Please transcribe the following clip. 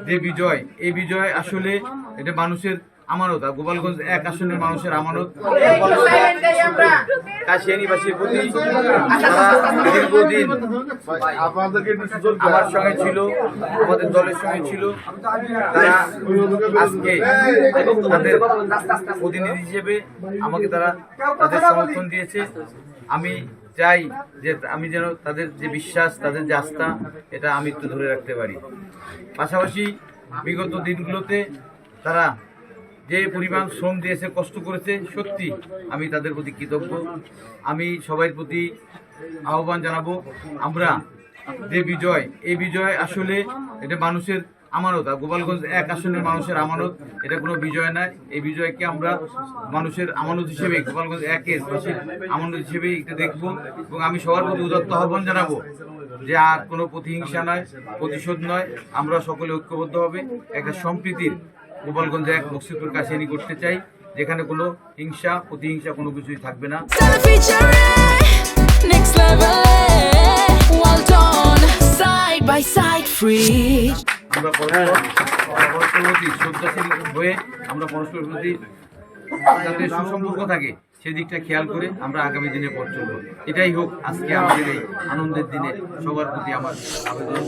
যে বিজয়, এই বিজয় আসলে এটা মানুষের আমানত, গোপালগঞ্জ 1 আসনের মানুষের আমানত। কাশিয়ানীবাসীর প্রতি দীর্ঘদিন আমার সঙ্গে ছিল, আমাদের দলের সঙ্গে ছিল। তারা আজকে তাদের প্রতিনিধি হিসেবে আমাকে তাদের সমর্থন দিয়েছে। আমি চাই যে আমি যেন তাদের যে বিশ্বাস, তাদের যে আস্থা, এটা আমি একটু ধরে রাখতে পারি। পাশাপাশি বিগত দিনগুলোতে তারা যে পরিমাণ শ্রম দিয়েছে, কষ্ট করেছে, সত্যি আমি তাদের প্রতি কৃতজ্ঞ। আমি সবার প্রতি আহ্বান জানাবো, আমরা যে বিজয়, এই বিজয় আসলে এটা মানুষের আমানত, গোপালগঞ্জ 1 আসনের মানুষের আমানত, এটা কোনো বিজয় নয়। এই বিজয়কে আমরা মানুষের আমানত হিসেবে, গোপালগঞ্জ 1-এর আমানত হিসেবে এটা দেখব। এবং আমি সবার প্রতি উদাত্ত আহ্বান জানাবো যে আর কোনো প্রতিহিংসা নয়, প্রতিশোধ নয়, আমরা সকলে ঐক্যবদ্ধভাবে একটা সম্প্রীতির গোপালগঞ্জে 1 মকসুদপুর কাশিয়ানী করতে চাই, যেখানে কোনো হিংসা প্রতিহিংসা কোনো কিছুই থাকবে না। আমরা পরস্পরপ্রতি শ্রদ্ধাশীল হয়ে আমরা পরস্পরের প্রতি যাতে সুসম্পর্ক থাকে সেদিকটা খেয়াল করে আমরা আগামী দিনে পথ চলব। এটাই হোক আজকে আমাদের এই আনন্দের দিনে সবার প্রতি আমার আবেদন।